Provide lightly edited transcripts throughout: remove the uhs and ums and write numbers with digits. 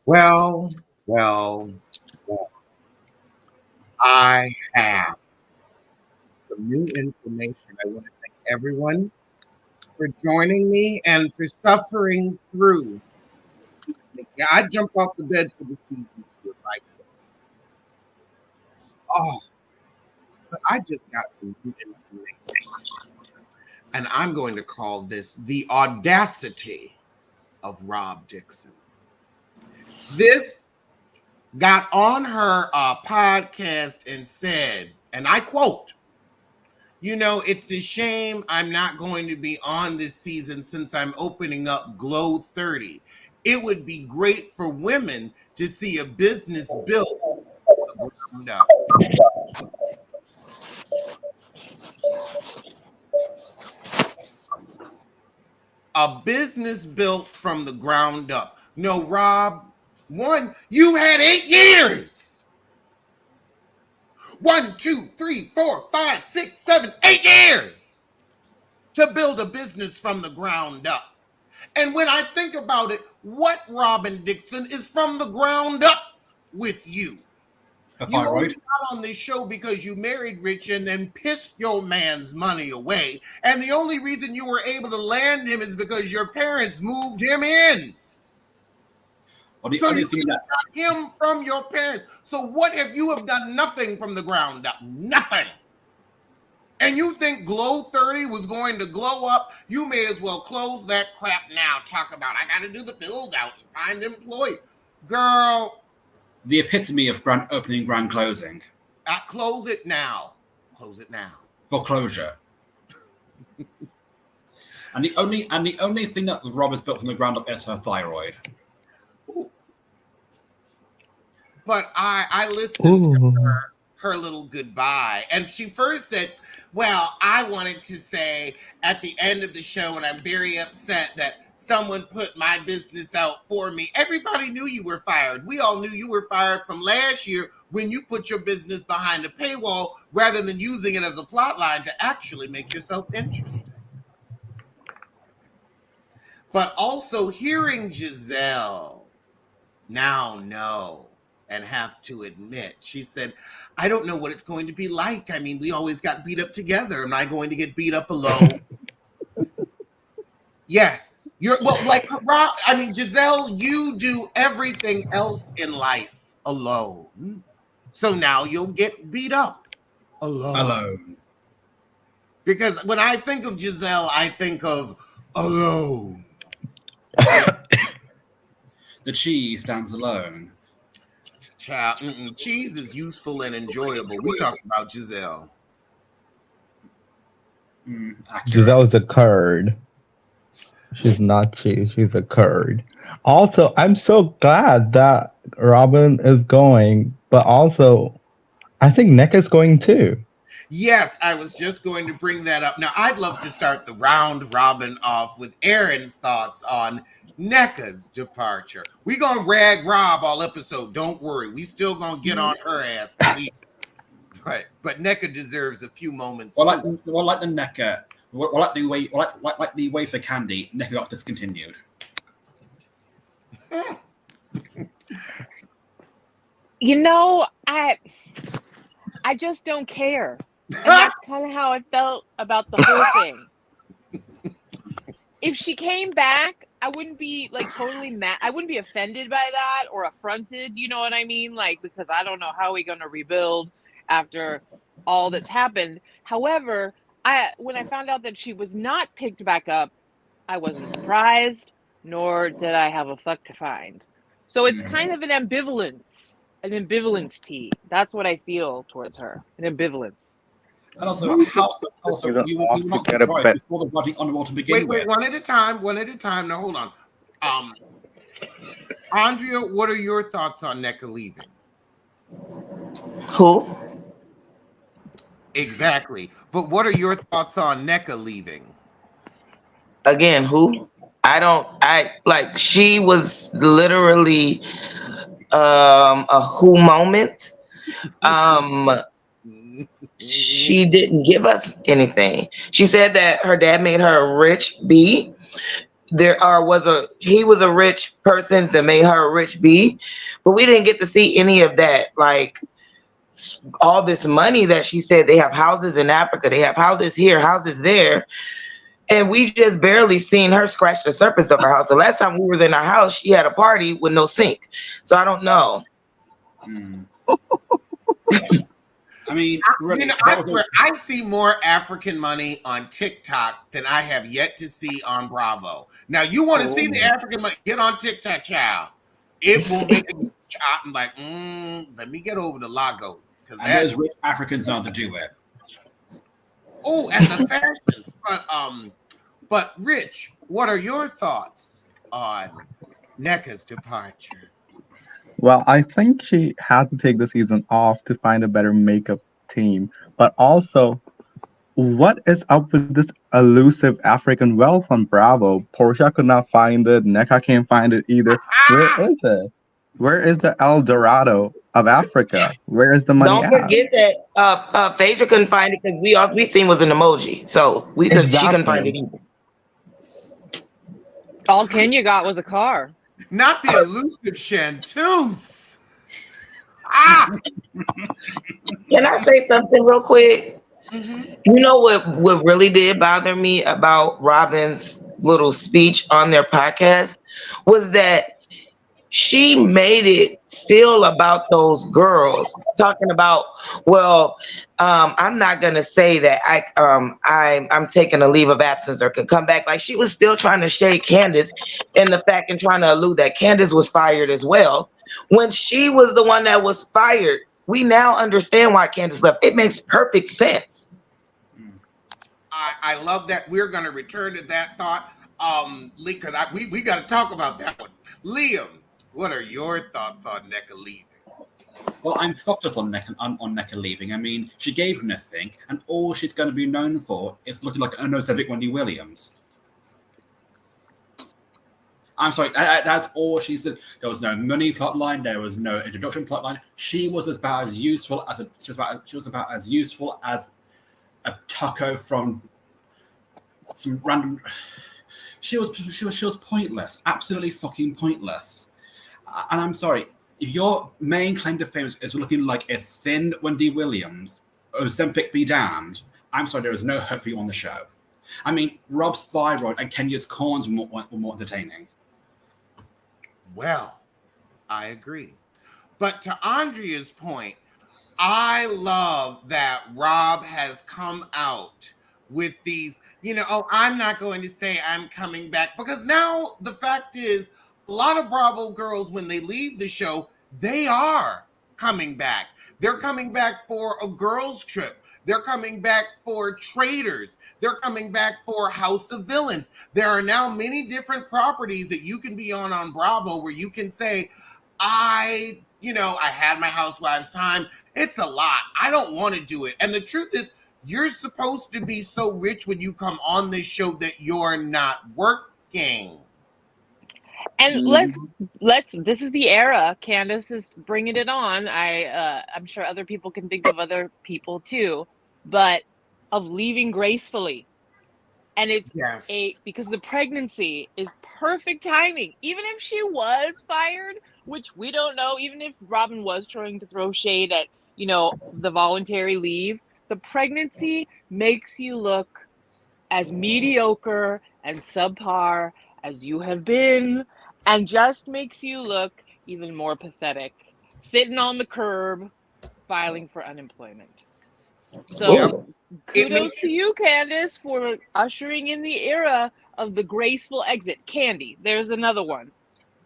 Well, well, well, I have some new information. I want to thank everyone for joining me and for suffering through. Yeah, I jumped off the bed for the season two. Like, oh, but I just got some new information. And I'm going to call this the audacity of Rob Dixon. This got on her podcast and said, and I quote, it's a shame I'm not going to be on this season since I'm opening up Glow 30. It would be great for women to see a business built from the ground up. A business built from the ground up. No, Rob, you had 8 years. 1, 2, 3, 4, 5, 6, 7, 8 years to build a business from the ground up. And when I think about it, what Robyn Dixon is from the ground up with you? You only got on this show because you married rich and then pissed your man's money away. And the only reason you were able to land him is because your parents moved him in. So you got him from your parents. So what if you have done nothing from the ground up? Nothing. And you think Glow 30 was going to glow up? You may as well close that crap now. Talk about, I got to do the build out and find employee. Girl. The epitome of grand opening, grand closing. Close it now. Close it now. Foreclosure. and the only thing that Rob has built from the ground up is her thyroid. But I listened to her little goodbye, and she first said, well, I wanted to say at the end of the show, and I'm very upset that someone put my business out for me. Everybody knew you were fired. We all knew you were fired from last year when you put your business behind a paywall rather than using it as a plot line to actually make yourself interesting. But also hearing Jazelle now know and have to admit, she said, I don't know what it's going to be like. I mean, we always got beat up together. Am I going to get beat up alone? Yes. Jazelle, you do everything else in life alone. So now you'll get beat up alone. Because when I think of Jazelle, I think of alone. The cheese stands alone. Child, cheese is useful and enjoyable. We talk about Jazelle. Jazelle is a curd. She's not cheese. She's a curd. Also, I'm so glad that Robyn is going, but also, I think Nneka is going too. Yes, I was just going to bring that up. Now, I'd love to start the round robin off with Aaron's thoughts on Nneka's departure. We gonna rag Rob all episode. Don't worry, we still gonna get on her ass. Right, but Nneka deserves a few moments. Like the Nneka. Like the way for Candy, Nneka got discontinued. I just don't care. And that's kind of how I felt about the whole thing. If she came back, I wouldn't be totally mad. I wouldn't be offended by that or affronted, you know what I mean? Because I don't know how we're going to rebuild after all that's happened. However, when I found out that she was not picked back up, I wasn't surprised, nor did I have a fuck to find. So it's kind of an ambivalence tea. That's what I feel towards her, an ambivalence. And also you were not surprised before the writing on the wall to begin with. Wait, one at a time. Now, hold on. Andrea, what are your thoughts on Nneka leaving? Who? Exactly. But what are your thoughts on Nneka leaving? Again, who? She was literally a who moment. She didn't give us anything. She said that her dad made her a rich bee. he was a rich person that made her a rich bee, but we didn't get to see any of that. Like all this money that she said, they have houses in Africa, they have houses here, houses there, and we just barely seen her scratch the surface of her house. The last time we were in her house, she had a party with no sink. So I don't know. I mean, really, I swear, I see more African money on TikTok than I have yet to see on Bravo. Now, you want to see the African money? Get on TikTok, child. It will make it. I'm like, let me get over to Lagos. And those rich Africans know how to do it. Oh, and the fashions. But Rich, what are your thoughts on Nneka's departure? Well, I think she had to take the season off to find a better makeup team. But also, what is up with this elusive African wealth on Bravo? Portia could not find it. Nneka can't find it either. Where is it? Where is the El Dorado of Africa? Where is the money Don't forget that Phaedra couldn't find it because all we seen was an emoji. So she couldn't find it either. All Kenya got was a car. Not the elusive chanteuse. Can I say something real quick? Mm-hmm. You know what really did bother me about Robyn's little speech on their podcast was that she made it still about those girls, talking about, well, I'm not gonna say that I'm taking a leave of absence or could come back. Like she was still trying to shade Candace in the fact and trying to allude that Candace was fired as well. When she was the one that was fired, we now understand why Candace left. It makes perfect sense. I love that. We're gonna return to that thought, because we got to talk about that one. Liam, what are your thoughts on Nneka leaving? Well, I'm focused on Nneka leaving. I mean, she gave nothing, and all she's going to be known for is looking like an Ozempic Wendy Williams. I'm sorry, that's all she's done. There was no money plotline. There was no introduction plotline. She was about as useful as a taco from some random. She was pointless, absolutely fucking pointless. And I'm sorry, if your main claim to fame is looking like a thin Wendy Williams, Ozempic be damned, I'm sorry, there is no hope for you on the show. I mean, Rob's thyroid and Kenya's corns were more entertaining. Well, I agree. But to Andrea's point, I love that Rob has come out with these, I'm not going to say I'm coming back, because now the fact is, a lot of Bravo girls, when they leave the show, they are coming back. They're coming back for a girls' trip. They're coming back for Traitors. They're coming back for House of Villains. There are now many different properties that you can be on Bravo where you can say, I had my Housewives time. It's a lot. I don't want to do it. And the truth is, you're supposed to be so rich when you come on this show that you're not working. And let's this is the era. Candace is bringing it on. I'm sure other people can think of other people too, but of leaving gracefully. And it's because the pregnancy is perfect timing. Even if she was fired, which we don't know, even if Robyn was trying to throw shade at, the voluntary leave, the pregnancy makes you look as mediocre and subpar as you have been, and just makes you look even more pathetic, sitting on the curb, filing for unemployment. So kudos to you, Candice, for ushering in the era of the graceful exit. Candy, there's another one.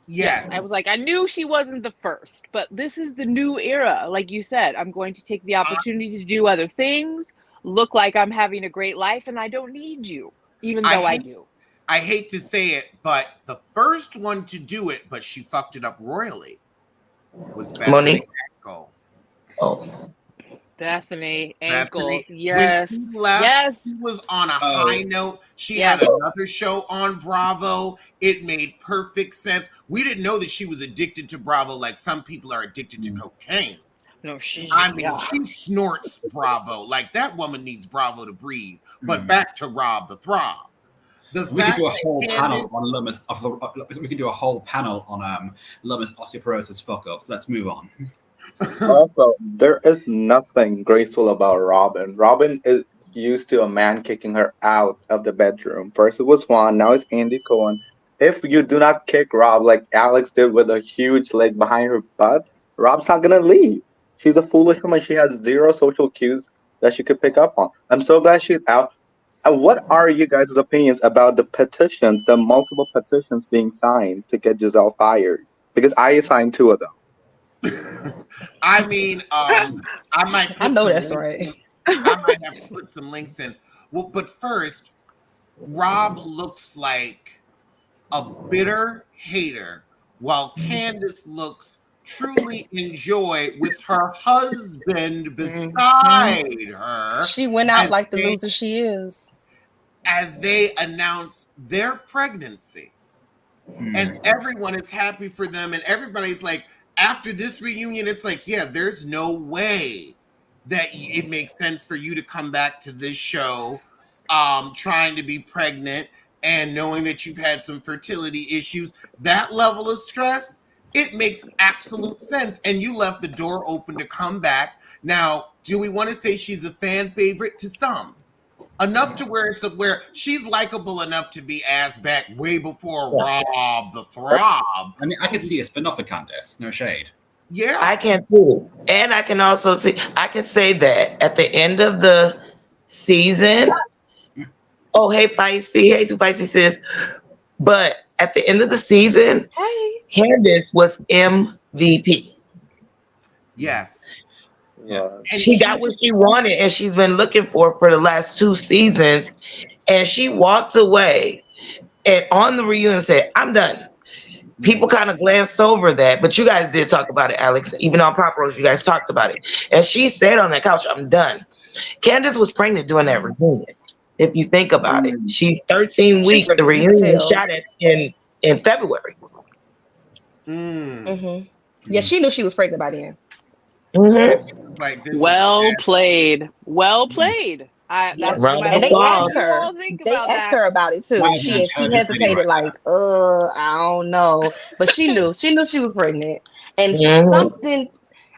Yes. I was like, I knew she wasn't the first, but this is the new era. Like you said, I'm going to take the opportunity to do other things, look like I'm having a great life, and I don't need you, even though I do. I hate to say it, but the first one to do it, but she fucked it up royally, was Bethany Ankle. Oh. Bethany Ankle. Yes. When she left, she was on a high note. She had another show on Bravo. It made perfect sense. We didn't know that she was addicted to Bravo like some people are addicted to cocaine. No, she snorts Bravo. Like, that woman needs Bravo to breathe. But back to Rob the Throb. The We could fact do a that whole Candice, panel on Lumis. We could do a whole panel on Lumis osteoporosis fuck ups. Let's move on. Also, there is nothing graceful about Robyn. Robyn is used to a man kicking her out of the bedroom. First it was Juan, now it's Andy Cohen. If you do not kick Rob like Alex did with a huge leg behind her butt, Rob's not gonna leave. She's a foolish woman. She has zero social cues that she could pick up on. I'm so glad she's out. What are you guys' opinions about the petitions, the multiple petitions being signed to get Giselle fired? Because I signed two of them. I mean, I might put I know some that's links right. in. I might have to put some links in. Well, but first, Rob looks like a bitter hater, while Candace looks truly enjoy with her husband beside her She went out as like the they, loser she is. as they announce their pregnancy. And everyone is happy for them, and everybody's like, after this reunion, it's like, yeah, there's no way that it makes sense for you to come back to this show trying to be pregnant and knowing that you've had some fertility issues. That level of stress, it makes absolute sense, and you left the door open to come back. Now, do we want to say she's a fan favorite? To some, enough to where where she's likable enough to be asked back way before Rob the Throb. I mean, I could see a spin-off of Candace. No shade. Yeah, I can too. And I can also see, I can say that at the end of the season, oh, hey, Feisty, hey, Too Feisty sis. But at the end of the season, Hey. Candice was MVP. yes. Yeah. And She got what she wanted and she's been looking for the last 2 seasons. And she walked away and on the reunion said, I'm done. People kind of glanced over that, but you guys did talk about it, Alex. Even on Pop Rose, you guys talked about it. And she said on that couch, I'm done. Candace was pregnant during that reunion. If you think about it, she's 13 She weeks. The pregnant, you could reunion tell. shot it in February. Yeah, she knew she was pregnant by then. Like this. Well played. Well played. That's Round what of And they applause. asked her. all think They about asked that. her about it too. Why She didn't her hesitated video right like, I don't know. But she knew she was pregnant. And Mhm. something,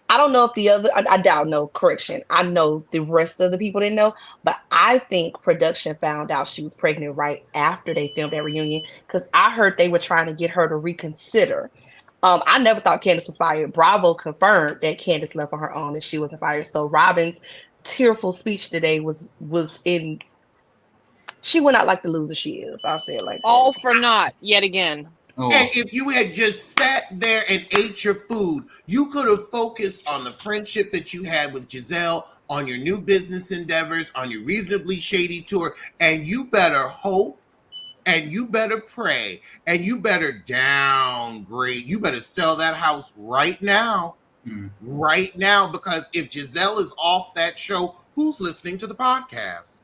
I don't know if the other, I doubt, no, correction. I know the rest of the people didn't know, but I think production found out she was pregnant right after they filmed that reunion because I heard they were trying to get her to reconsider. I never thought Candace was fired. Bravo confirmed that Candace left on her own and she wasn't fired. So Robyn's tearful speech today was in. She went out like the loser she is. I'll say it like All that. for naught yet again. Oh, And if you had just sat there and ate your food, you could have focused on the friendship that you had with Jazelle, on your new business endeavors, on your reasonably shady tour, and you better hope and you better pray and you better downgrade. You better sell that house right now. Right now, because if Jazelle is off that show, who's listening to the podcast?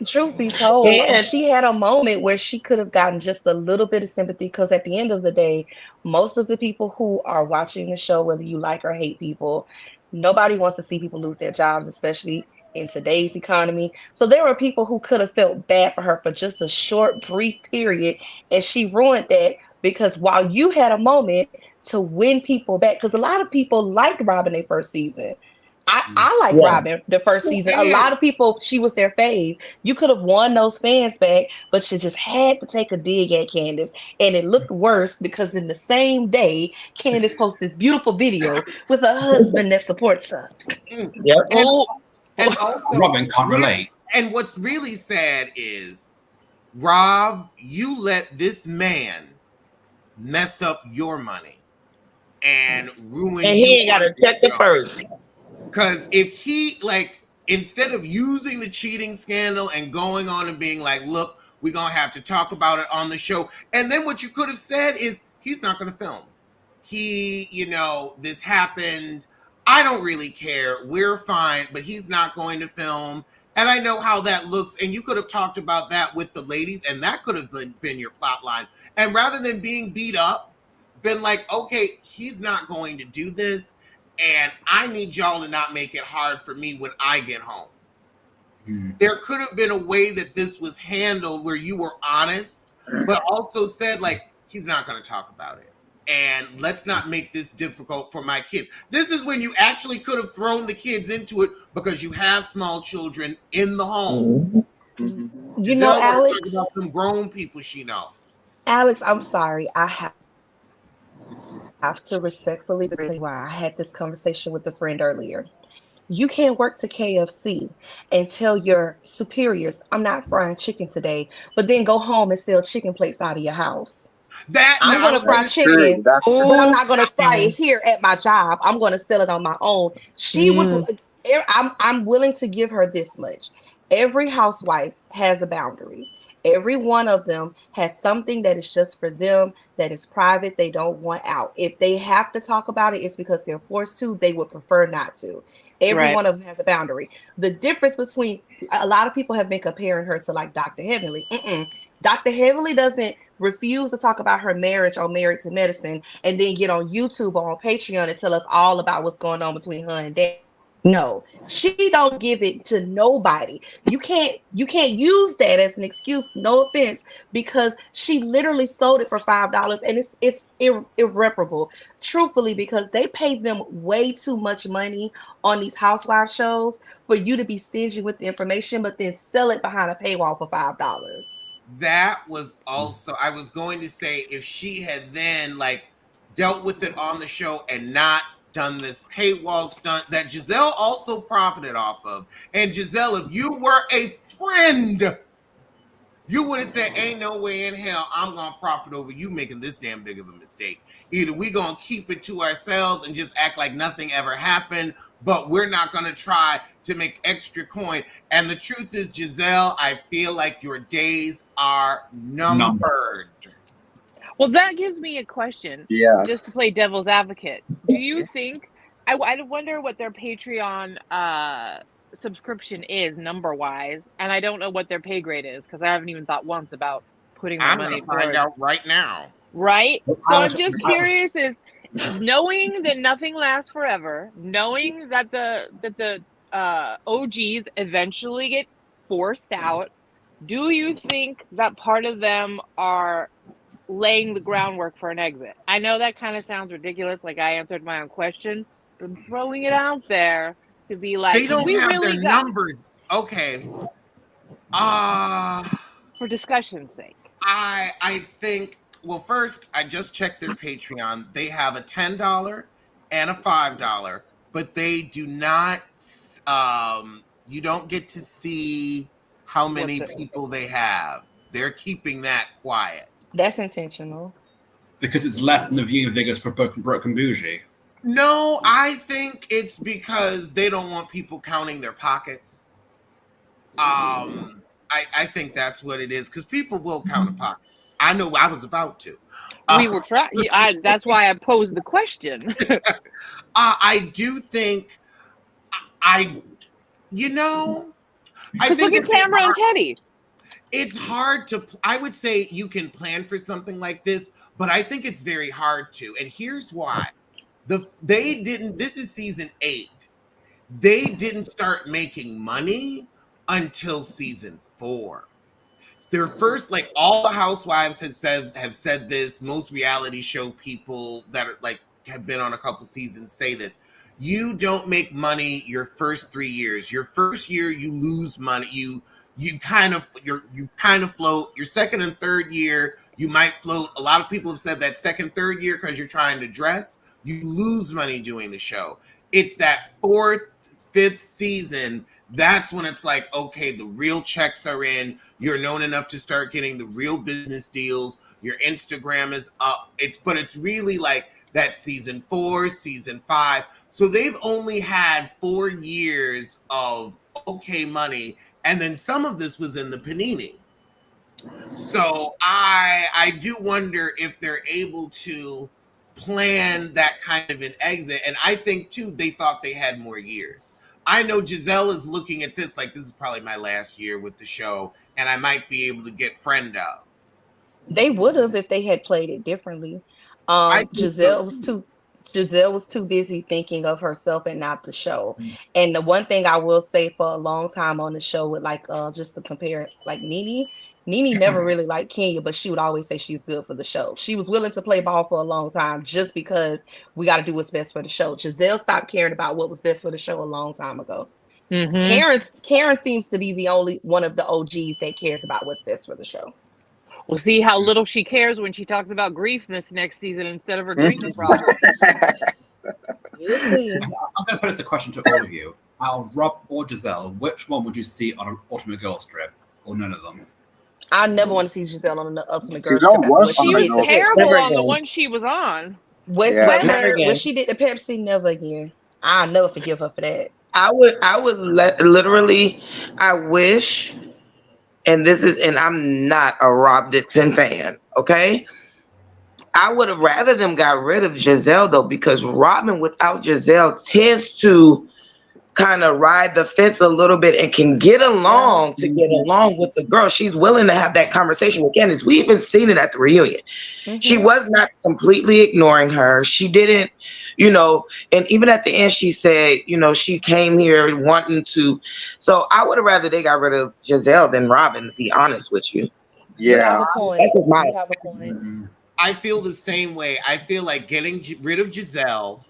Truth be told, And- she had a moment where she could have gotten just a little bit of sympathy because at the end of the day, most of the people who are watching the show, whether you like or hate people, nobody wants to see people lose their jobs, especially in today's economy. So there were people who could have felt bad for her for just a short, brief period, and she ruined that because while you had a moment to win people back, because a lot of people liked Robyn their first season. I like Robyn the first season. A lot of people, she was their fave. You could have won those fans back, but you just had to take a dig at Candace. And it looked worse because in the same day, Candace posted this beautiful video with a husband that supports her. Yep. And also, Robyn can't relate. And what's really sad is, Rob, you let this man mess up your money and ruin. And he ain't got to check it first. Because if he, like, instead of using the cheating scandal and going on and being like, look, we're going to have to talk about it on the show. And then what you could have said is, he's not going to film. This happened. I don't really care. We're fine, but he's not going to film. And I know how that looks. And you could have talked about that with the ladies, and that could have been your plot line. And rather than being beat up, been like, okay, he's not going to do this. And I need y'all to not make it hard for me when I get home. There could have been a way that this was handled where you were honest, but also said, like, he's not going to talk about it. And let's not make this difficult for my kids. This is when you actually could have thrown the kids into it because you have small children in the home. You know, Alex, talk about some grown people she know. Alex, I'm sorry. I have to respectfully agree. Why I had this conversation with a friend earlier. You can't work to KFC and tell your superiors, I'm not frying chicken today, but then go home and sell chicken plates out of your house. I'm going to fry chicken, but I'm not going to fry it here at my job. I'm going to sell it on my own. She was, I'm willing to give her this much. Every housewife has a boundary. Every one of them has something that is just for them, that is private, they don't want out. If they have to talk about it, it's because they're forced to. They would prefer not to. Every one of them has a boundary. The difference between, a lot of people have been comparing her to like Dr. Heavenly. Dr. Heavenly doesn't refuse to talk about her marriage on Married to Medicine and then get on YouTube or on Patreon and tell us all about what's going on between her and Dan. No, she don't give it to nobody. You can't use that as an excuse. No offense, because she literally sold it for $5, and it's irreparable. Truthfully, because they pay them way too much money on these housewife shows for you to be stingy with the information, but then sell it behind a paywall for $5. That was also, I was going to say, if she had then like dealt with it on the show and not done this paywall stunt that Jazelle also profited off of. And Jazelle, if you were a friend, you would have said, ain't no way in hell I'm going to profit over you making this damn big of a mistake. Either we going to keep it to ourselves and just act like nothing ever happened, but we're not going to try to make extra coin. And the truth is, Jazelle, I feel like your days are numbered. Well, that gives me a question. Just to play devil's advocate. Do you think, I wonder what their Patreon subscription is number-wise, and I don't know what their pay grade is, because I haven't even thought once about putting my money I'm going to find out right now. Right? So I'm just curious, is knowing that nothing lasts forever, knowing that the OGs eventually get forced out, do you think that part of them are laying the groundwork for an exit? I know that kind of sounds ridiculous, like I answered my own question, but I'm throwing it out there to be like, they don't have their numbers. Okay. For discussion's sake. I think, well, first, I just checked their Patreon. They have a $10 and a $5, but they do not, you don't get to see how many people they have. They're keeping that quiet. That's intentional. Because it's less than the viewing figures for Broken Bougie. No, I think it's because they don't want people counting their pockets. I think that's what it is, because people will count a pocket. I know I was about to. We were trying. That's why I posed the question. I do think, you know, I think look at Tamara and Teddy. It's hard to, I would say you can plan for something like this, but I think it's very hard to. And here's why. This is season 8. They didn't start making money until season 4. Their first, like, all the housewives have said this. Most reality show people that are like have been on a couple seasons say this. You don't make money your first 3 years. Your first year, you lose money. You kind of float. Your second and third year, you might float. A lot of people have said that second, third year, because you're trying to dress, you lose money doing the show. It's that 4th, 5th season. That's when it's like, okay, the real checks are in. You're known enough to start getting the real business deals. Your Instagram is up. But it's really like that season 4, season 5. So they've only had 4 years of okay money. And then some of this was in the panini. So I do wonder if they're able to plan that kind of an exit. And I think, too, they thought they had more years. I know Jazelle is looking at this like, this is probably my last year with the show, and I might be able to get friend of. They would have if they had played it differently. Jazelle was too Jazelle was too busy thinking of herself and not the show. And the one thing I will say for a long time on the show with like just to compare like Nene never really liked Kenya, but she would always say she's good for the show. She was willing to play ball for a long time just because we got to do what's best for the show. Jazelle stopped caring about what was best for the show a long time ago. Karen seems to be the only one of the OGs that cares about what's best for the show. We'll see how little she cares when she talks about grief this next season instead of her drinking problem. We'll see. I'm going to put this a question to all of you. Out of Rob or Jazelle, which one would you see on an Ultimate Girl strip, or none of them? I never want to see Giselle on the Ultimate Girl Jazelle strip. was She on was the Girl terrible Never on the again. one she was on. With Never her, again. when she did the Pepsi, never again. I'll never forgive her for that. I would literally, I wish, and I'm not a Rob Dixon fan, okay? I would have rather them got rid of Jazelle though, because Robyn without Jazelle tends to kind of ride the fence a little bit and can get along with the girl. She's willing to have that conversation with Candice. We even seen it at the reunion. She was not completely ignoring her. She didn't, and even at the end she said, she came here wanting to. So I would have rather they got rid of Jazelle than Robyn, to be honest with you. You have Yeah. a point. That's just my You have a point. I feel the same way. I feel like getting rid of Jazelle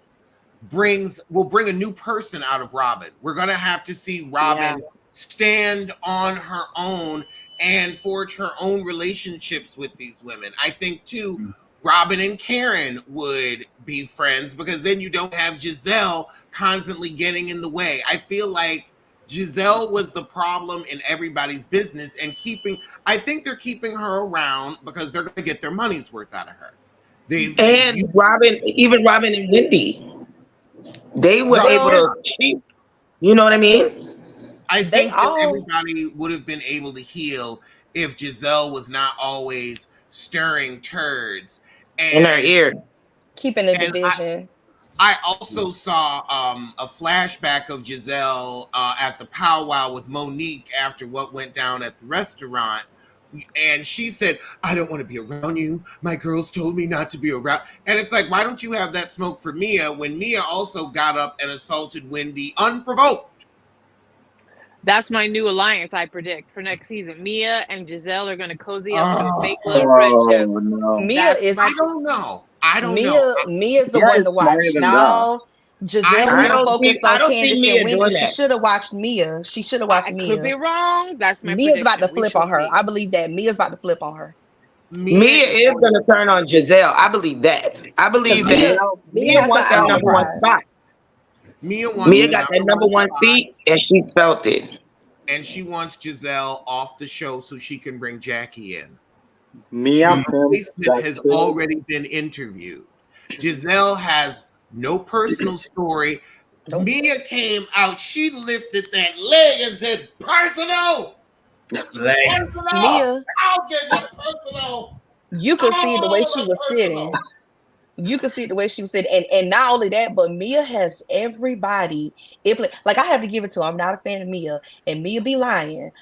will bring a new person out of Robyn. We're gonna have to see Robyn stand on her own and forge her own relationships with these women. I think too, Robyn and Karen would be friends because then you don't have Jazelle constantly getting in the way. I feel like Jazelle was the problem in everybody's business and I think they're keeping her around because they're gonna get their money's worth out of her. Robyn and Wendy. They were able to cheat. You know what I mean? I think that everybody would have been able to heal if Jazelle was not always stirring turds In her ear. Keeping the division. I also saw a flashback of Jazelle at the powwow with Monique after what went down at the restaurant. And she said, I don't want to be around you. My girls told me not to be around. And it's like, why don't you have that smoke for Mia when Mia also got up and assaulted Wendy unprovoked? That's my new alliance, I predict, for next season. Mia and Giselle are going to cozy up to a fake little friendship. No. I don't know. Mia's the one to watch. No, Giselle focused on Candace and Wendy. She should have watched Mia. She should have watched Mia. Could be wrong. That's my Mia's prediction. about to flip on her. I believe that Mia's about to flip on her. Mia is going to turn on Jazelle. I believe that. I believe that Mia wants that number one spot. Mia got that number one seat, and she felt it. And she wants Jazelle off the show so she can bring Jackie in. Mia has already been interviewed. Giselle has no personal story. Mia came out. She lifted that leg and said, "Personal." Mia, I'll get you personal. You could see the way she was sitting. You could see the way she was sitting, and not only that, but Mia has everybody. Like I have to give it to her. I'm not a fan of Mia, and Mia be lying.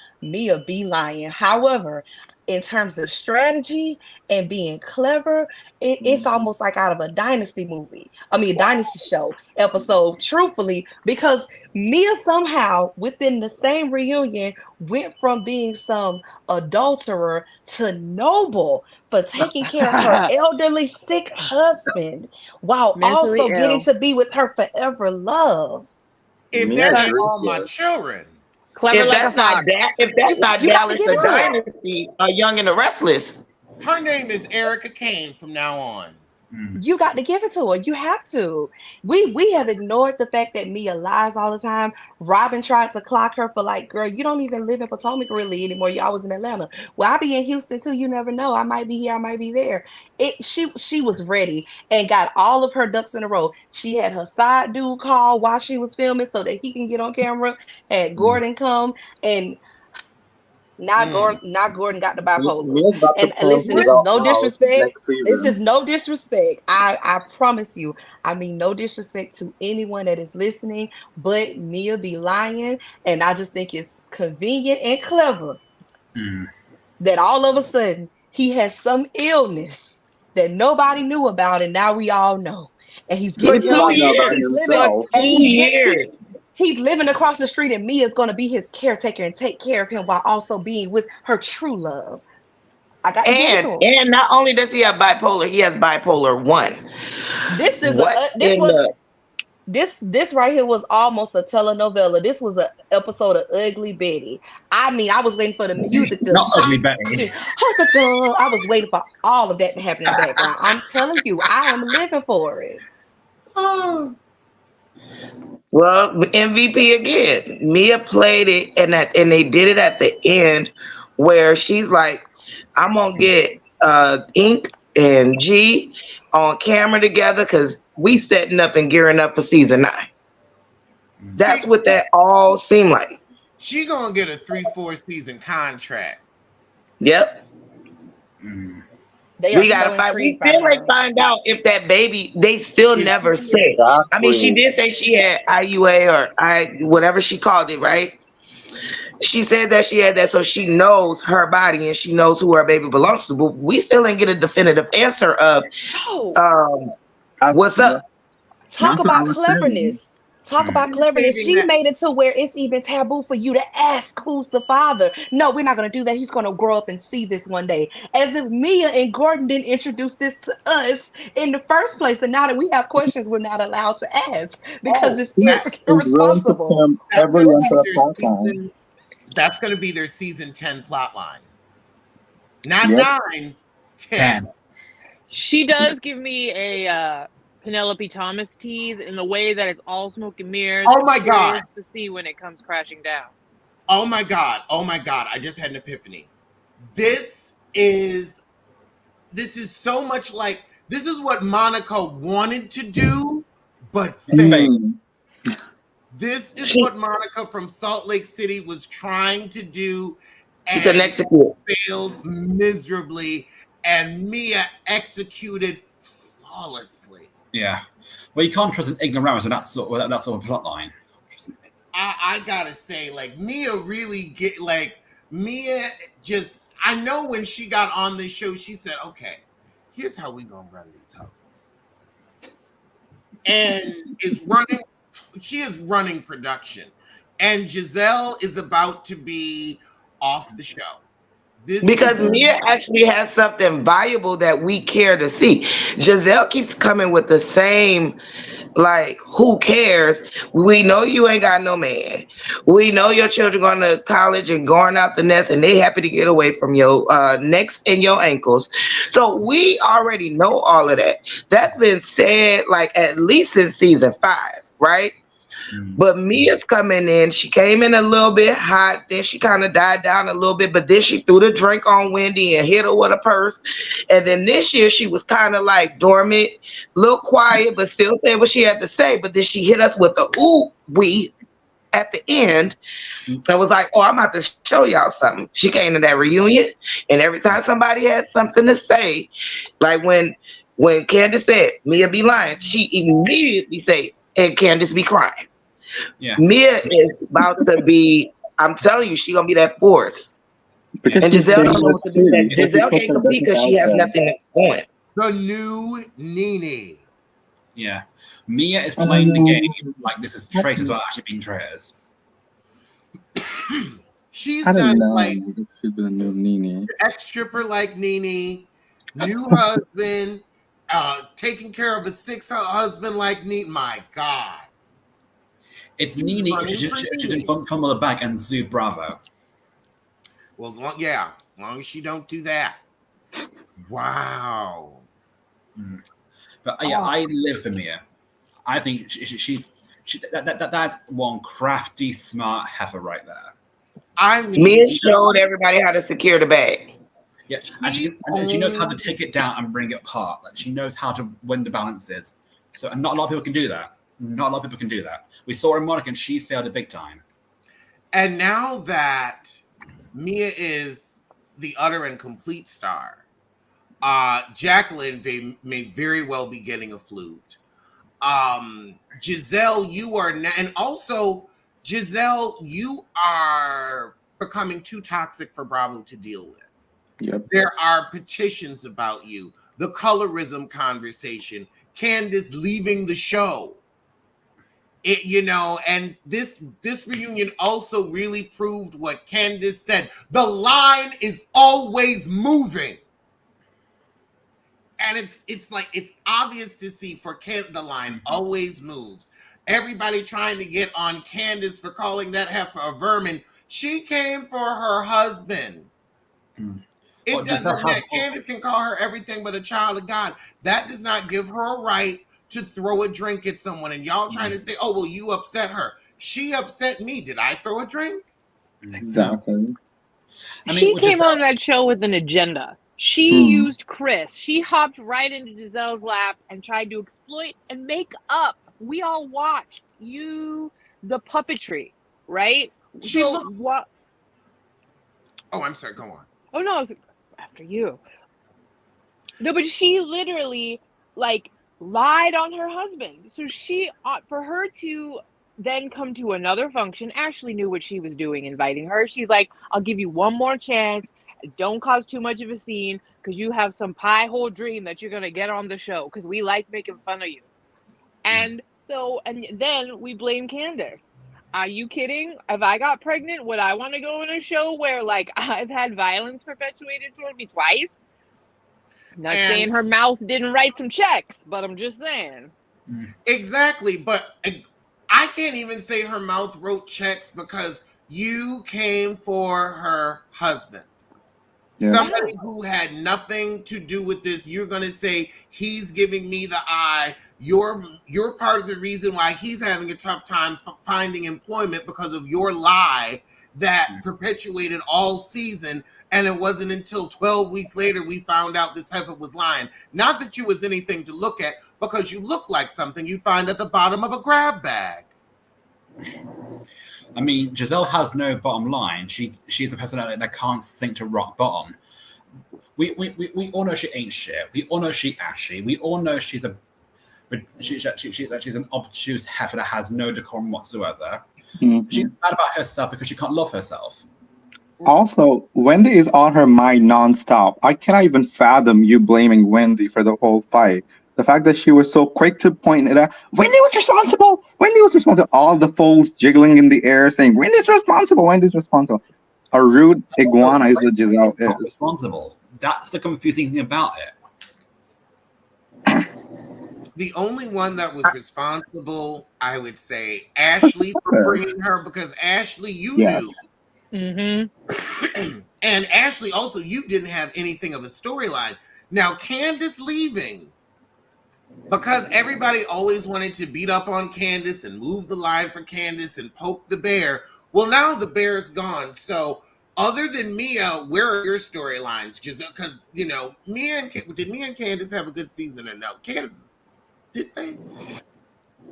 However, in terms of strategy and being clever, it's almost like out of a Dynasty movie. I mean, Dynasty show episode, truthfully, because Mia somehow within the same reunion went from being some adulterer to noble for taking care of her elderly sick husband while Mentally also getting to be with her forever love. If that's all my children. Clever If that's not Dallas or Dynasty, Young and the Restless. Her name is Erica Kane from now on. You got to give it to her. You have to. We have ignored the fact that Mia lies all the time. Robyn tried to clock her for like, girl, you don't even live in Potomac really anymore. You always in Atlanta. Well, I'll be in Houston too. You never know. I might be here. I might be there. She was ready and got all of her ducks in a row. She had her side dude call while she was filming so that he can get on camera. Had Gordon come and. Gordon got the bipolar. And listen, this is no disrespect. This is no disrespect. I promise you. I mean, no disrespect to anyone that is listening, but Mia be lying. And I just think it's convenient and clever that all of a sudden he has some illness that nobody knew about, and now we all know. and he's For getting him. 2 He's years. living, For and 2 years. he's living across the street, and Mia's going to be his caretaker and take care of him while also being with her true love. I got to give it to him. And not only does he have bipolar, he has bipolar 1. This is What this in was the this right here was almost a telenovela. This was an episode of Ugly Betty. I mean, I was waiting for the music to Not shock Ugly Betty. me. I was waiting for all of that to happen in the background. I'm telling you, I am living for it. Oh. Well, MVP again. Mia played it, and they did it at the end, where she's like, "I'm gonna get Ink and G on camera together because we setting up and gearing up for season 9." That's what that all seemed like. She gonna get a 3-4 season contract. Yep. They are We gotta so find. We intrigued by still her. ain't find out if that baby. They still never said. I mean, she did say she had IUA or whatever she called it, right? She said that she had that, so she knows her body and she knows who her baby belongs to. But we still ain't get a definitive answer of what's up. Talk about cleverness. Talk about cleverness. She that- made it to where it's even taboo for you to ask who's the father. No, we're not going to do that. He's going to grow up and see this one day. As if Mia and Gordon didn't introduce this to us in the first place. And now that we have questions, we're not allowed to ask because it's irresponsible. That's going to be their season 10 plot line. Not 9, 10. She does give me a Penelope Thomas tease in the way that it's all smoke and mirrors. Oh my God. To see when it comes crashing down. Oh my God. I just had an epiphany. This is so much like, this is what Monica wanted to do, but failed. This is what Monica from Salt Lake City was trying to do and failed miserably, and Mia executed flawlessly. Yeah. Well, you can't trust an ignoramus with that sort of plot line. I gotta say, like, Mia really I know when she got on the show, she said, okay, here's how we gonna run these hoes. And she is running production. And Jazelle is about to be off the show. Because Mia actually has something valuable that we care to see. Jazelle keeps coming with the same, like, who cares? We know you ain't got no man. We know your children going to college and going out the nest, and they happy to get away from your necks and your ankles. So we already know all of that. That's been said, like, at least since season 5, right? But Mia's coming in. She came in a little bit hot. Then she kind of died down a little bit. But then she threw the drink on Wendy and hit her with a purse. And then this year she was kind of like dormant, a little quiet, but still saying what she had to say. But then she hit us with the ooh wee at the end. And was like, oh, I'm about to show y'all something. She came to that reunion. And every time somebody had something to say, like when Candace said, Mia be lying, she immediately say, and Candace be crying. Yeah. Mia is about to be, I'm telling you, she gonna be that force. Because and Jazelle don't know what to do. Jazelle can't compete because she has nothing going. The new Nene. Yeah. Mia is playing the game like this is traitors while actually being traitors. She's done like she's been a new Nene. Ex-stripper like Nene, new husband, taking care of a 6 husband like Nene. My God. It's Nene. She didn't fumble the bag and Zoo Bravo. Well, as long as she don't do that. Wow. But yeah, I live for Mia. I think that's one crafty, smart heifer right there. I mean, Mia showed everybody how to secure the bag. Yeah, and she knows how to take it down and bring it apart. Like she knows how to when the balance is. So, and not a lot of people can do that. Not a lot of people can do that. We saw her in Monica and she failed a big time. And now that Mia is the utter and complete star, Jacqueline may very well be getting a flute. Jazelle, you are now, and also Jazelle, you are becoming too toxic for Bravo to deal with. Yep. There are petitions about you. The colorism conversation Candice leaving the show. And this reunion also really proved what Candice said. The line is always moving. And it's obvious to see for the line always moves. Everybody trying to get on Candice for calling that heifer a vermin. She came for her husband. It doesn't matter. Candice can call her everything but a child of God. That does not give her a right to throw a drink at someone. And y'all trying to say, oh, well, you upset her. She upset me. Did I throw a drink? Exactly. She came on that show with an agenda. She used Chris. She hopped right into Giselle's lap and tried to exploit and make up. We all watched the puppetry, right? What? Oh, I'm sorry. Go on. Oh, no, I was after you. No, but she literally, lied on her husband. So for her to then come to another function, Ashley knew what she was doing, inviting her. She's like, I'll give you one more chance. Don't cause too much of a scene because you have some pie hole dream that you're going to get on the show because we like making fun of you. And then we blame Candace. Are you kidding? If I got pregnant, would I want to go in a show where I've had violence perpetuated toward me twice? Not saying her mouth didn't write some checks, but I'm just saying. Exactly. But I can't even say her mouth wrote checks because you came for her husband. Yeah. Somebody who had nothing to do with this, you're going to say, he's giving me the eye. You're part of the reason why he's having a tough time finding employment because of your lie that perpetuated all season. And it wasn't until 12 weeks later we found out this heifer was lying. Not that you was anything to look at, because you look like something you'd find at the bottom of a grab bag. I mean, Jazelle has no bottom line. She's a personality that can't sink to rock bottom. We all know she ain't shit. We all know she Ashley. We all know she's an obtuse heifer that has no decorum whatsoever. Mm-hmm. She's mad about herself because she can't love herself. Also, Wendy is on her mind nonstop. I cannot even fathom you blaming Wendy for the whole fight. The fact that she was so quick to point it out, Wendy was responsible. Wendy was responsible. All the fools jiggling in the air saying, Wendy's responsible. Wendy's responsible. A rude iguana is what Jazelle is. Not responsible. That's the confusing thing about it. The only one that was responsible, I would say, Ashley for bringing her, because Ashley, you knew. Mm-hmm. And Ashley, also, you didn't have anything of a storyline. Now, Candice leaving, because everybody always wanted to beat up on Candice and move the line for Candice and poke the bear. Well, now the bear's gone. So, other than Mia, where are your storylines? Because, did Mia and Candice have a good season or no? Candice, did they?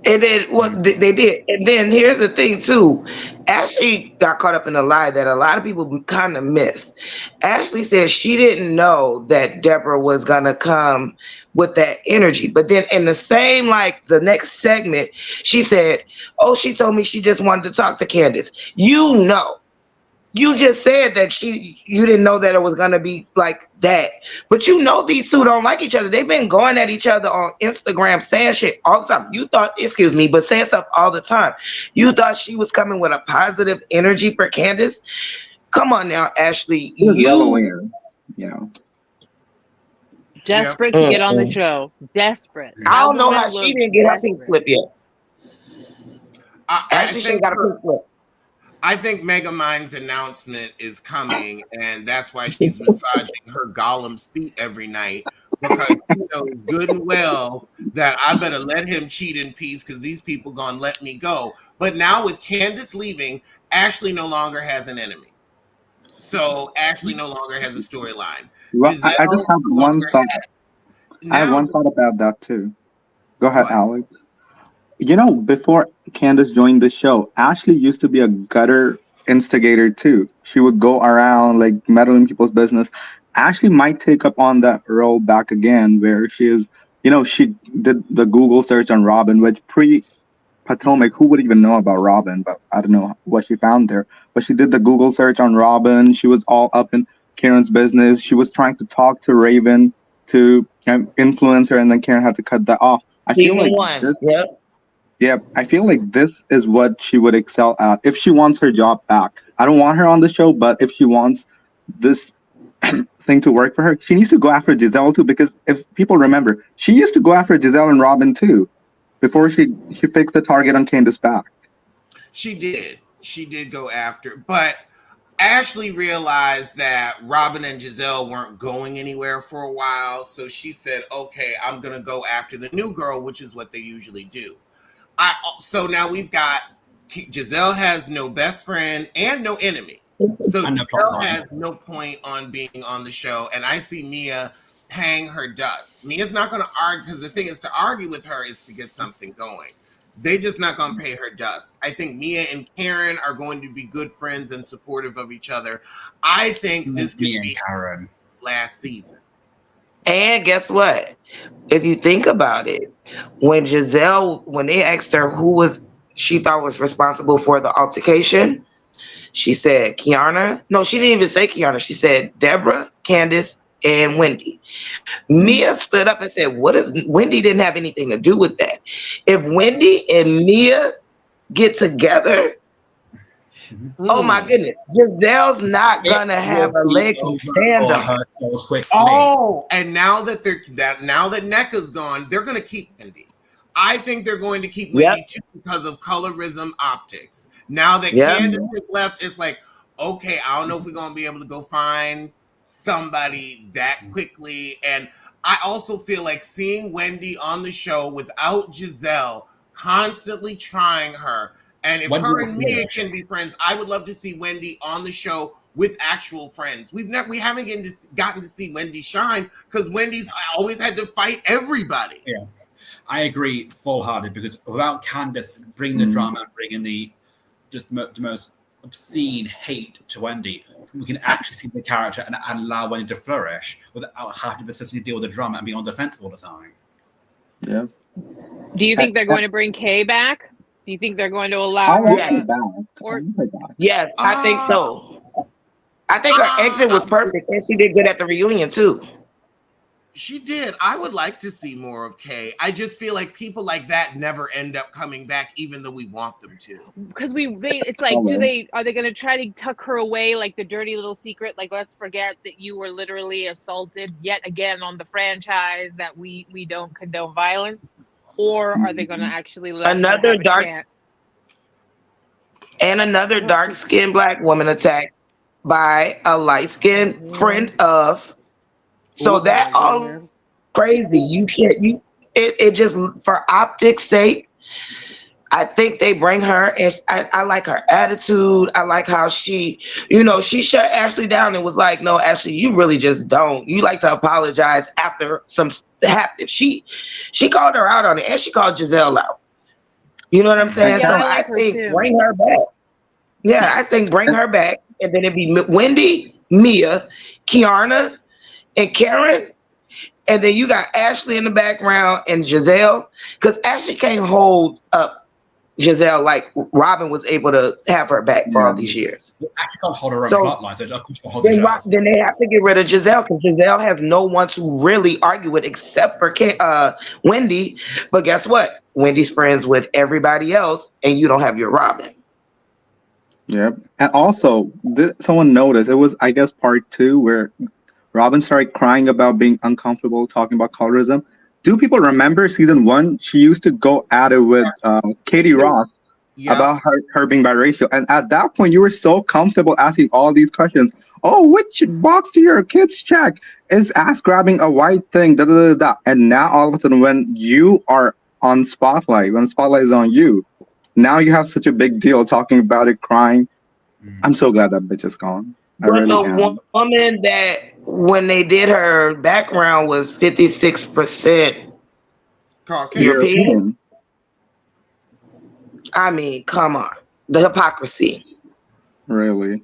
And then they did. And then here's the thing too. Ashley got caught up in a lie that a lot of people kind of missed. Ashley said she didn't know that Deborah was gonna come with that energy. But then in the same, the next segment, she said, oh, she told me she just wanted to talk to Candace. You just said that you didn't know that it was going to be like that. But these two don't like each other. They've been going at each other on Instagram saying shit all the time. You thought, but saying stuff all the time. You thought she was coming with a positive energy for Candace? Come on now, Ashley. Desperate to get on the show. Desperate. I don't know how she didn't get her pink slip yet. Ashley should have got a pink slip. I think Megamind's announcement is coming, and that's why she's massaging her Gollum's feet every night, because she knows good and well that I better let him cheat in peace because these people gonna let me go. But now with Candice leaving, Ashley no longer has an enemy. So Ashley no longer has a storyline. Well, I just have one thought. I have one thought about that too. Go ahead, Alex. Before Candace joined the show, Ashley used to be a gutter instigator too. She would go around meddling people's business. Ashley might take up on that role back again, where she is, she did the Google search on Robyn, which pre-Potomac, who would even know about Robyn? But I don't know what she found there. But she did the Google search on Robyn. She was all up in Karen's business. She was trying to talk to Raven to influence her, and then Karen had to cut that off. I feel Season like one. this, Yep. yeah, I feel like this is what she would excel at if she wants her job back. I don't want her on the show, but if she wants this thing to work for her, she needs to go after Giselle too. Because if people remember, she used to go after Giselle and Robyn too before she fixed the target on Candace back. She did. She did go after, but Ashley realized that Robyn and Giselle weren't going anywhere for a while, so she said, "Okay, I'm gonna go after the new girl," which is what they usually do. So now we've got Giselle has no best friend and no enemy, so Giselle has no point on being on the show, and I see Mia paying her dust. Mia's not going to argue because the thing is to argue with her is to get something going. They just not going to pay her dust. I think Mia and Karen are going to be good friends and supportive of each other. I think this could be Karen last season. And guess what? If you think about it, when they asked her who she thought was responsible for the altercation, she said Kiana. No, she didn't even say Kiana. She said Deborah, Candice, and Wendy. Mia stood up and said, Wendy didn't have anything to do with that. If Wendy and Mia get together, oh my goodness, Giselle's not gonna have a leg to stand on. Oh, and now that Nneka's gone, they're gonna keep Wendy. I think they're going to keep Wendy too because of colorism optics. Now that Candace is left, it's like, okay, I don't know if we're gonna be able to go find somebody that quickly. And I also feel like seeing Wendy on the show without Giselle constantly trying her. And if her and Mia can be friends, I would love to see Wendy on the show with actual friends. We haven't gotten to see Wendy shine because Wendy's always had to fight everybody. Yeah, I agree full-hearted because without Candace bringing the drama and bringing the most obscene hate to Wendy, we can actually see the character and allow Wendy to flourish without having to necessarily deal with the drama and be on the defense all the time. Yeah. Do you think they're going to bring Kay back? Do you think they're going to allow her Yes, I think so. I think her exit was perfect, and she did good at the reunion too. She did. I would like to see more of Kay. I just feel like people like that never end up coming back, even though we want them to. Because it's like, are they going to try to tuck her away like the dirty little secret? Like, let's forget that you were literally assaulted yet again on the franchise, that we don't condone violence. Or are they going to actually let another dark-skinned black woman attacked by a light-skinned friend of? So that all crazy. You can't. It just for optics' sake. I think they bring her, and I like her attitude. I like how she shut Ashley down and was like, "No, Ashley, you really just don't. You like to apologize after some happened." She called her out on it, and she called Giselle out. You know what I'm saying? Yeah, so I think bring her back. Yeah, I think bring her back, and then it'd be Wendy, Mia, Kiana, and Karen. And then you got Ashley in the background and Giselle, because Ashley can't hold up Giselle like Robyn was able to have her back for all these years. Ashley can't hold her own plotline, so then they have to get rid of Giselle, because Giselle has no one to really argue with except for Wendy. But guess what? Wendy's friends with everybody else, and you don't have your Robyn. Yep. And also, someone noticed, it was, I guess, part 2 where Robyn started crying about being uncomfortable talking about colorism. Do people remember season 1? She used to go at it with Katie Ross about her being biracial. And at that point, you were so comfortable asking all these questions. Oh, which box do your kids check? Is ass grabbing a white thing? Da, da, da, da. And now all of a sudden, when you are on Spotlight, when Spotlight is on you, now you have such a big deal talking about it, crying. I'm so glad that bitch is gone. But the woman that, when they did her background, was 56% European. I mean, come on. The hypocrisy. Really?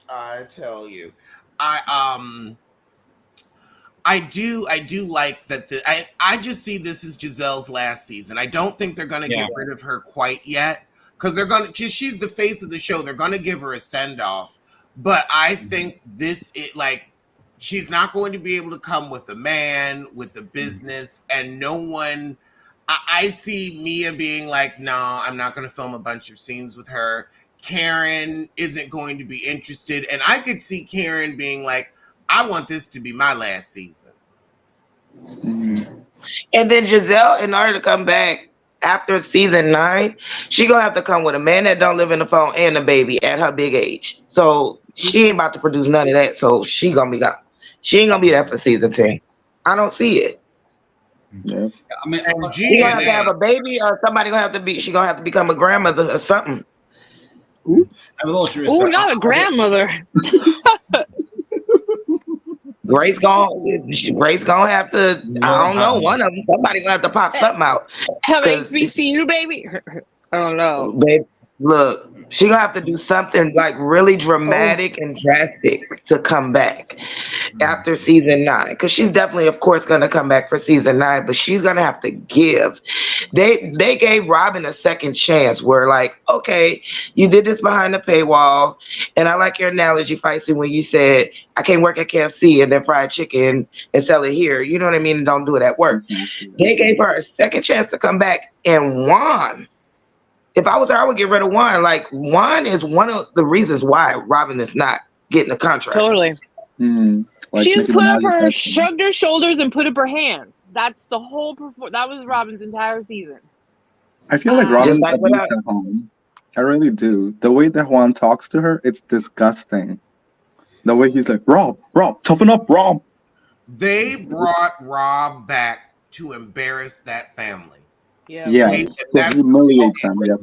I tell you. I do like that. I just see this as Giselle's last season. I don't think they're going to get rid of her quite yet, because she's the face of the show. They're going to give her a send off. But I think She's not going to be able to come with a man, with the business, and no one. I see Mia being like, no, I'm not going to film a bunch of scenes with her. Karen isn't going to be interested. And I could see Karen being like, I want this to be my last season. And then Jazelle, in order to come back after season 9, she gonna have to come with a man that don't live in the phone and a baby at her big age. So she ain't about to produce none of that. So she gonna be gone. She ain't gonna be there for season 10. I don't see it. Yeah. I mean, She gonna have to have a baby, or somebody gonna have to be. She gonna have to become a grandmother or something. with all due respect, Oh, not a grandmother. Grace gonna have to. I don't know. One of them. Somebody gonna have to pop something out. Have HBCU, baby? I don't know. Babe, look, she gonna have to do something like really dramatic and drastic to come back after season 9. Because she's definitely, of course, gonna come back for season 9, but she's gonna have to give. They gave Robyn a second chance where, like, okay, you did this behind the paywall, and I like your analogy, Feisty, when you said I can't work at KFC and then fried chicken and sell it here. You know what I mean? And don't do it at work. They gave her a second chance to come back and won. If I was her, I would get rid of Juan. Like, Juan is one of the reasons why Robyn is not getting a contract. Totally. Like She just Nicki shrugged her shoulders and put up her hands. That's the whole that was Robyn's entire season. I feel like Robyn Just like abused without- at home. I really do. The way that Juan talks to her, it's disgusting. The way he's like, Rob, toughen up, Rob. They brought Rob back to embarrass that family. Yeah, They- to that's- humiliate them. Yeah.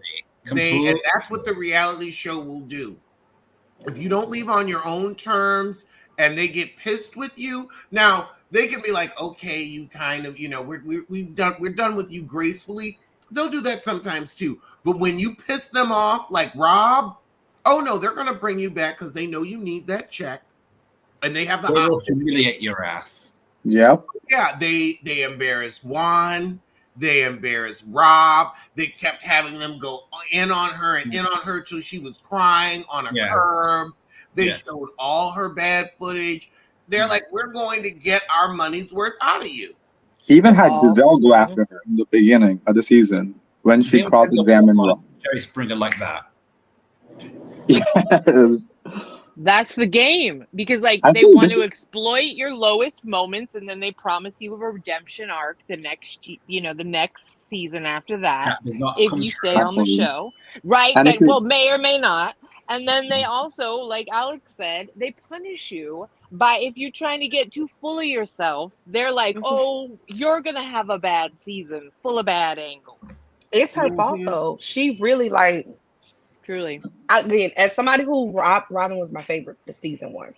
And that's what the reality show will do. If you don't leave on your own terms and they get pissed with you, now they can be like, okay, you kind of, we're done with you gracefully. They'll do that sometimes too. But when you piss them off, like Rob, oh no, they're gonna bring you back because they know you need that check, and they have the they will option. humiliate your ass. Yep. Yeah, they embarrassed Juan. They embarrassed Rob. They kept having them go in on her and in on her till she was crying on a curb. They showed all her bad footage. They're like, we're going to get our money's worth out of you. He even had Jazelle go after her in the beginning of the season when she cross-examined Rob. Jerry Springer like that. Yes. That's the game, because they want to exploit your lowest moments, and then they promise you a redemption arc the next season after that if you stay on the show, right? That may or may not. And then they also, like Alex said, they punish you by, if you're trying to get too full of yourself, they're like, oh, you're gonna have a bad season full of bad angles. It's her fault though. She really truly. Again, as somebody who Robyn was my favorite the season 1.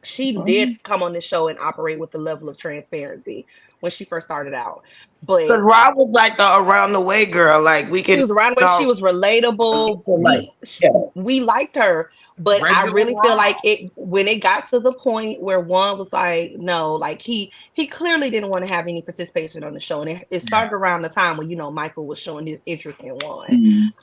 She did come on the show and operate with the level of transparency when she first started out. But because Rob was like the around the way girl, like she was around the way. She was relatable. We liked her, but I really feel like when it got to the point where Juan was like, no, like he clearly didn't want to have any participation on the show, and it started around the time when Michael was showing his interest in Juan.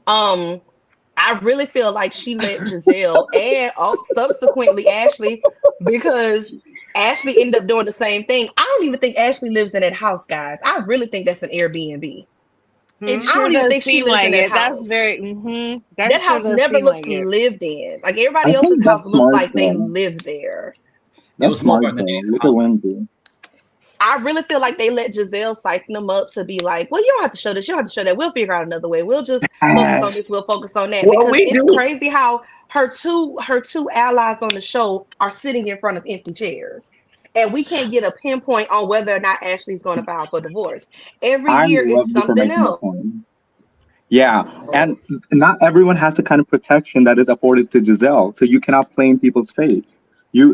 I really feel like she let Jazelle and subsequently Ashley, because Ashley ended up doing the same thing. I don't even think Ashley lives in that house, guys. I really think that's an Airbnb. I don't even think she lives in that house. That's very. That house never looks lived in. Like everybody else's house looks like they live there. That's smart. Look at Wendy. I really feel like they let Jazelle siphon them up to be like, well, you don't have to show this, you don't have to show that. We'll figure out another way. We'll just focus on this. We'll focus on that. Well, because it's crazy how her two allies on the show are sitting in front of empty chairs. And we can't get a pinpoint on whether or not Ashley's going to file for divorce. Every year it's something else. Yeah, and not everyone has the kind of protection that is afforded to Jazelle. So you cannot play in people's face.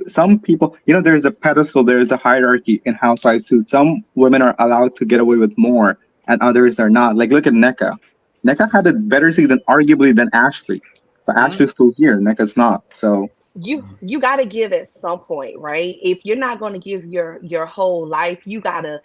Some people, there's a pedestal, there's a hierarchy in housewives too. Some women are allowed to get away with more and others are not. Like, look at Nneka. Nneka had a better season arguably than Ashley, but Ashley's still here. Nneka's not. So you got to give at some point, right? If you're not going to give your whole life, you gotta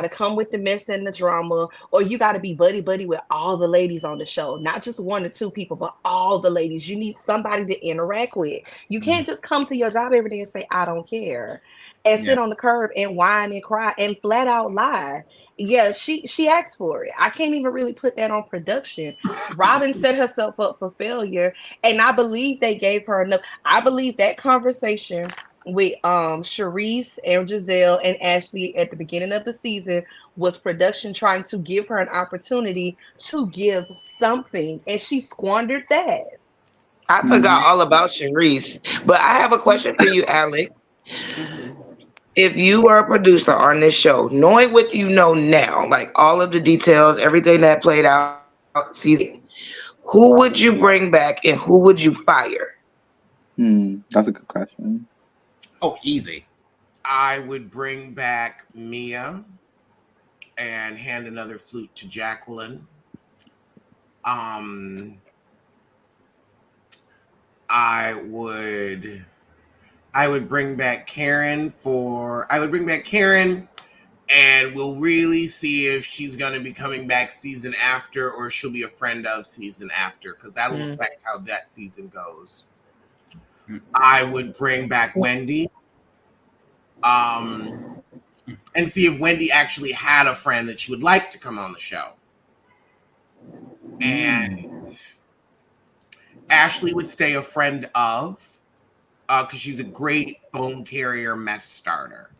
come with the mess and the drama, or you got to be buddy with all the ladies on the show, not just one or two people, but all the ladies. You need somebody to interact with. You can't just come to your job every day and say I don't care, and sit on the curb and whine and cry and flat out lie. Yeah, she asked for it. I can't even really put that on production. Robyn set herself up for failure, and I believe they gave her enough. I believe that conversation with Charisse and Jazelle and Ashley at the beginning of the season was production trying to give her an opportunity to give something, and she squandered that. I forgot all about Charisse, but I have a question for you, Alec. If you were a producer on this show, knowing what you know now, like all of the details, everything that played out season, who would you bring back and who would you fire? That's a good question. Oh, easy. I would bring back Mia and hand another flute to Jacqueline. I would bring back Karen and we'll really see if she's going to be coming back season after or she'll be a friend of season after, because that'll affect how that season goes. I would bring back Wendy and see if Wendy actually had a friend that she would like to come on the show. And Ashley would stay a friend of, because she's a great bone carrier mess starter.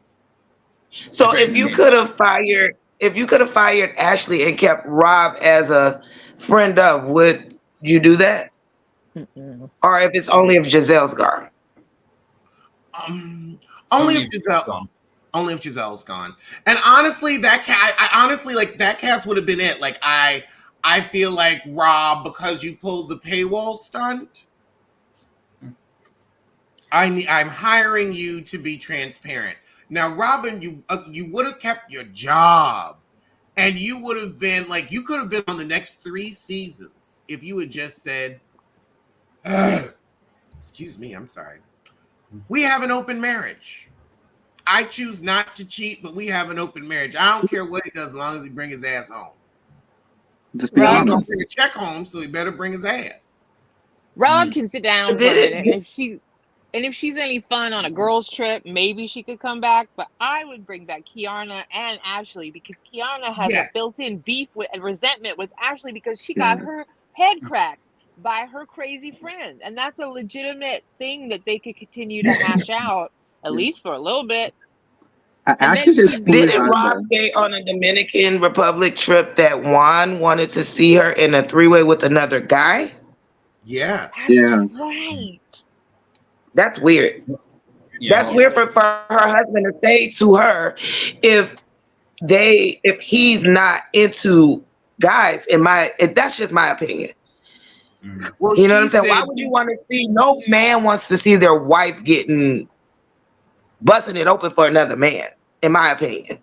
So if you could have fired Ashley and kept Rob as a friend of, would you do that? Or if it's only if Jazelle's gone? Only if Giselle's gone. And honestly, that cast would have been it. Like I feel like Rob, because you pulled the paywall stunt, I'm hiring you to be transparent. Now, Robyn, you would have kept your job, and you would have been like, you could have been on the next 3 seasons if you had just said, excuse me, I'm sorry. We have an open marriage. I choose not to cheat, but we have an open marriage. I don't care what he does as long as he bring his ass home. He's going to bring a check home, so he better bring his ass. Rob can sit down for it. If she's any fun on a girls' trip, maybe she could come back. But I would bring back Kiana and Ashley, because Kiana has a built-in beef and resentment with Ashley because she got her head cracked by her crazy friend. And that's a legitimate thing that they could continue to hash out, at least for a little bit. Didn't Rob say on a Dominican Republic trip that Juan wanted to see her in a 3-way with another guy? Yeah. Right. That's weird. That's weird for her husband to say to her if he's not into guys. That's just my opinion. Well, you know what I'm saying? Why would you want to see? No man wants to see their wife busting it open for another man, in my opinion.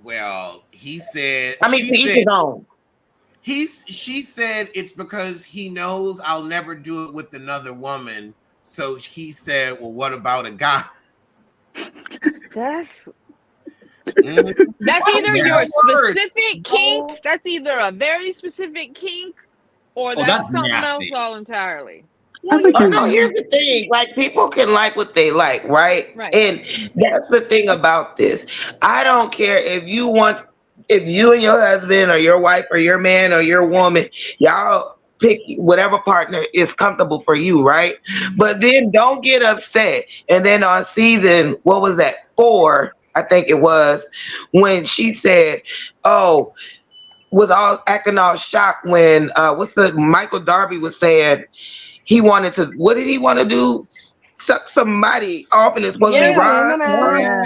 Well, he said. I mean, to each his own. She said it's because he knows I'll never do it with another woman. So he said, well, what about a guy? That's either your specific kink. That's either a very specific kink, or that's something else all entirely. Oh, no, here's the thing. Like, people can like what they like, right? And that's the thing about this. I don't care if you and your husband or your wife or your man or your woman, y'all pick whatever partner is comfortable for you, right? But then don't get upset. And then on season, what was that, 4, I think it was, when she said, was all acting all shocked when Michael Darby was saying he wanted to, what did he want to do? Suck somebody off, and it's supposed to be Ron.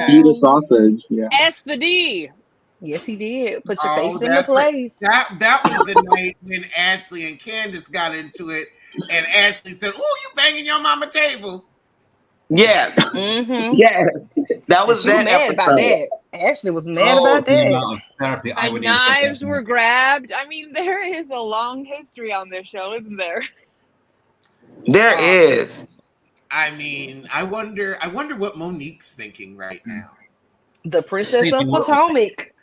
Eat a sausage. Yeah. S the D. Yes, he did. Put your face in the place. That was the night when Ashley and Candice got into it, and Ashley said, "Oh, you banging your mama table." Yes. Yes. That was that. Mad about that. Ashley was mad about that. And knives were grabbed. I mean, there is a long history on this show, isn't there? There is. I mean, I wonder what Monique's thinking right now. The Princess of Thinking what? Potomac.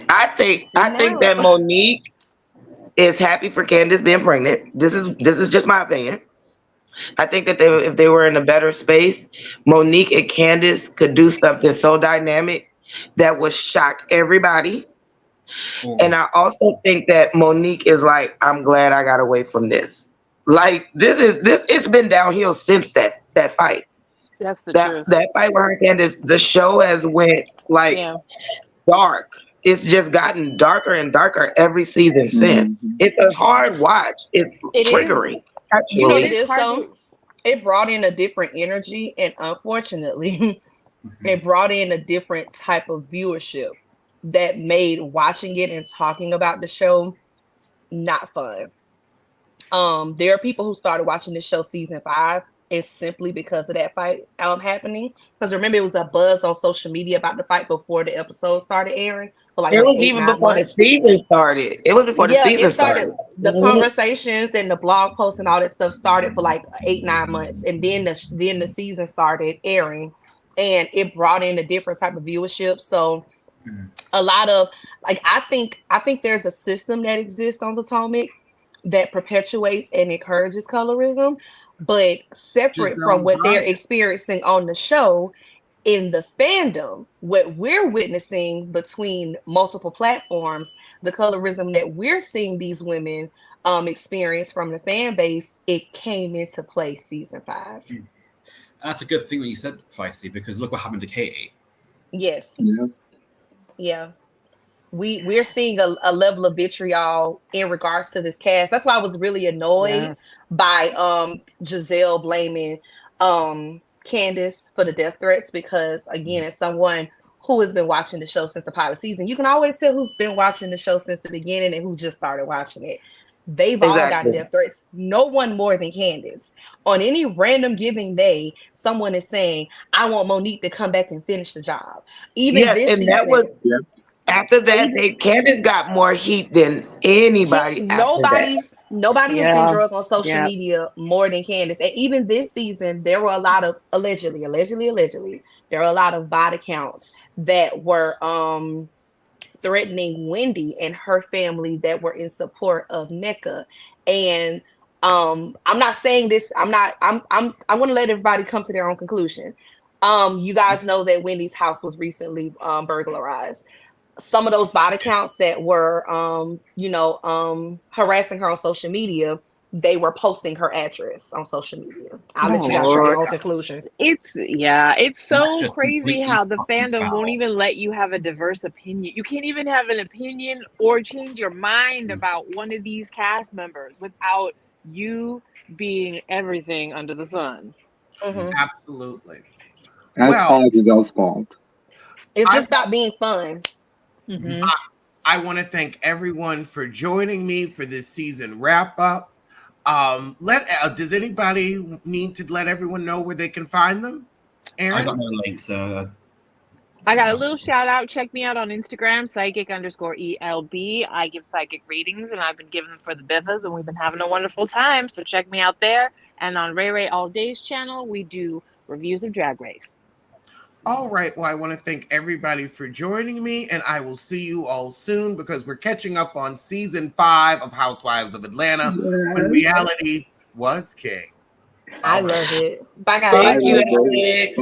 I think that Monique is happy for Candace being pregnant. This is just my opinion. I think that if they were in a better space, Monique and Candace could do something so dynamic that would shock everybody. And I also think that Monique is like, I'm glad I got away from this. Like this, it's been downhill since that fight. That's the truth. That fight with her and Candace, the show has went like dark. It's just gotten darker and darker every season since. It's a hard watch. It's triggering. You know, it is though. It brought in a different energy, and unfortunately, it brought in a different type of viewership that made watching it and talking about the show not fun. There are people who started watching this show season 5. It's simply because of that fight happening. Because remember, it was a buzz on social media about the fight before the episode started airing. For like it was even before the season started. It was before the season started. The conversations and the blog posts and all that stuff started for like 8-9 months, and then the season started airing, and it brought in a different type of viewership. So a lot of like I think there's a system that exists on Potomac that perpetuates and encourages colorism. But separate from what they're experiencing on the show, in the fandom, what we're witnessing between multiple platforms, the colorism that we're seeing these women experience from the fan base, it came into play season 5. That's a good thing that you said, Feisty, because look what happened to Katie. Yes. Yeah. We're seeing a level of vitriol in regards to this cast. That's why I was really annoyed by Jazelle blaming Candice for the death threats, because again, as someone who has been watching the show since the pilot season, you can always tell who's been watching the show since the beginning and who just started watching it. They've all gotten death threats. No one more than Candice. On any random giving day, someone is saying, I want Monique to come back and finish the job. Even this season, that was after that, Candice got more heat than anybody. Nobody has been drugged on social media more than Candice. And even this season, there were a lot of allegedly, there were a lot of bot accounts that were threatening Wendy and her family that were in support of Nneka. And I'm not saying this, I want to let everybody come to their own conclusion. You guys know that Wendy's house was recently burglarized. Some of those bot accounts that were, harassing her on social media, they were posting her address on social media. I'll let you guys draw your own conclusion. It's so crazy how the fandom won't even let you have a diverse opinion. You can't even have an opinion or change your mind about one of these cast members without you being everything under the sun. Absolutely. That's all Jazelle's fault. It's just about being fun. I want to thank everyone for joining me for this season wrap up. Does anybody need to let everyone know where they can find them? Aaron? I got no link, so I got a little shout out. Check me out on Instagram, psychic_ELB. I give psychic readings, and I've been giving them for the Biffas, and we've been having a wonderful time. So check me out there. And on Ray Ray All Days channel, we do reviews of Drag Race. All right. Well, I want to thank everybody for joining me, and I will see you all soon because we're catching up on season 5 of Housewives of Atlanta when reality was king. I love it. Bye, guys. Thank you, Alex.